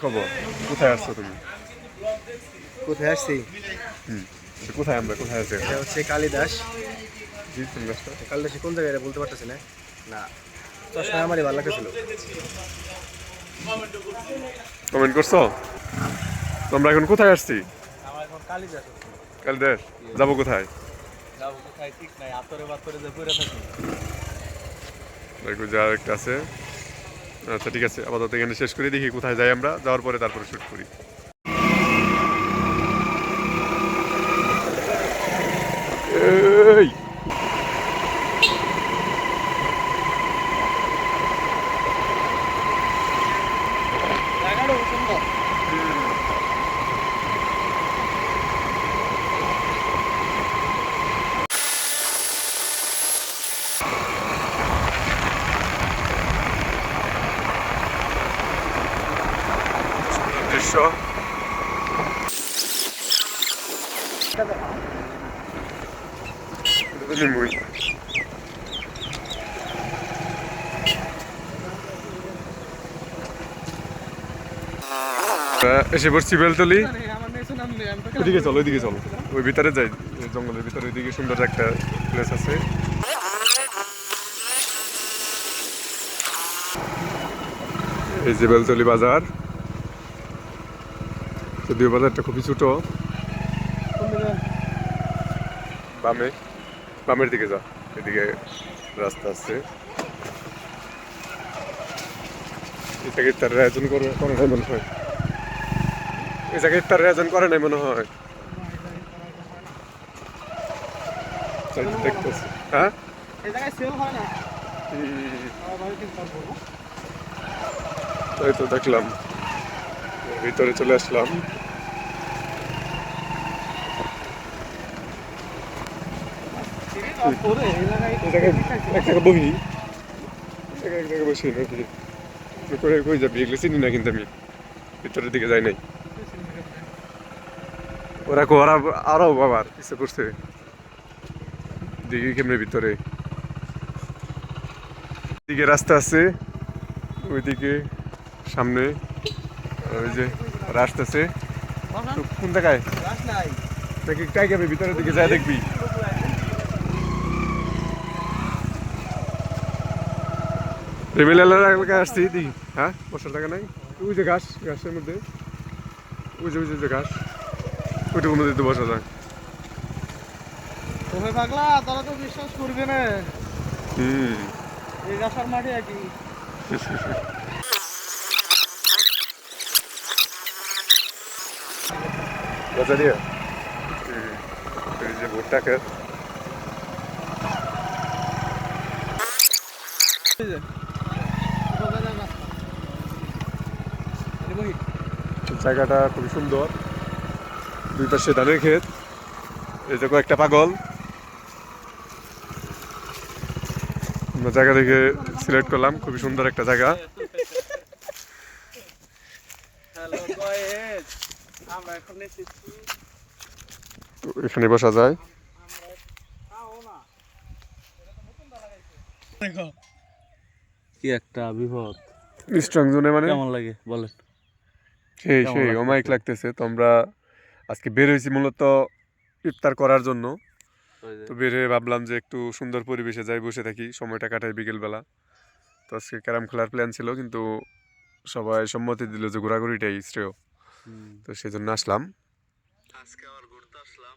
খবর? কোথায় আসছো তুমি? কোথায় আসছি? কোথায় আমরা কোথায় আছি? এটা হচ্ছে কালিদাস। জি তুমি ব্যস্ত? কালিদাসে কোন জায়গায় এটা বলতে পারতেছি না। না, চশমা আমারই ভালো লাগতেছিল। কমেন্ট করছো? তোমরা এখন কোথায় আসছি? আমার এখন কালিদাস আছে। কালিদাস যাবো কোথায়? যাবো কোথায় ঠিক নাই, আতরে বাতরে যে পড়ে থাকি। দেখো যা একটা আছে। আচ্ছা ঠিক আছে, আপাতত এখানে শেষ করে দেখি কোথায় যাই আমরা, যাওয়ার পরে তারপরে শুট করি। এই জায়গাটা সুন্দর। দৃশ্য নিমুই এসে পড়ছি বেলতলি। ওইদিকে চলো, ওইদিকে চলো, ওই ভিতরে যাই, জঙ্গলের ভিতরে ওইদিকে সুন্দর একটা প্লেস আছে। এই যে বেলতলি বাজার, যদিও বাজারটা খুবই ছোট। বামে, বামের দিকে যা, এদিকে রাস্তা আছে। এই জায়গায় তার আয়োজন করে নাই মনে হয়, এই জায়গায় তার আয়োজন করে নাই মনে হয়। দেখতেছি হ্যাঁ। এই জায়গায় সেল হয় না। তাই তো দেখলাম, ভিতরে চলে আসলাম। এই জায়গায় এক জায়গায় বহি, এক জায়গায় বসি নাকি করে কই যাবি? এগুলো চিনি না কিন্তু আমি, ভিতরের দিকে যাই নাই। ওরা আরো বাবার ইচ্ছে করছে, দিকে কেমনে ভিতরে দিকে রাস্তা আছে, ওইদিকে সামনে ওই যে রাস্তা আছে। তো কোন জায়গায় নাকি টাই যাবে ভিতরের দিকে যায় দেখবি? রেবেল এলাকায় আসছি দেখি। হ্যাঁ, বসার জায়গা নাই। ওই যে ঘাস, ঘাসের মধ্যে ওই যে ঘাস, ওইটুকুর মধ্যে তো বসা যায়। তুমি পাগলা, তারা তো বিশ্বাস করবে না। এই গাছার মাঠে একই। বসা দিয়ে এই যে ভুট্টা খেত। জায়গাটা খুবই সুন্দর, দুই পাশে ধানের ক্ষেত। এই যে কয়েকটা পাগল আমরা জায়গা দেখে সিলেক্ট করলাম, খুবই সুন্দর একটা জায়গা। তো এখানে বসা যায়। কি একটা বিপদ। স্ট্রং জোনে মানে কেমন লাগে বলেন? সেই অমায়িক লাগতেছে। তো আমরা আজকে বের হয়েছি মূলত ইফতার করার জন্য। তো বের হয়ে ভাবলাম যে একটু সুন্দর পরিবেশে যাই, বসে থাকি, সময়টা কাটাই বিকেলবেলা। তো আজকে ক্যারাম খেলার প্ল্যান ছিল, কিন্তু সবাই সম্মতি দিল যে ঘোরাঘুরিটাই শ্রেয়। তো সেই জন্য আসলাম। আজকে আবার ঘুরতে আসলাম।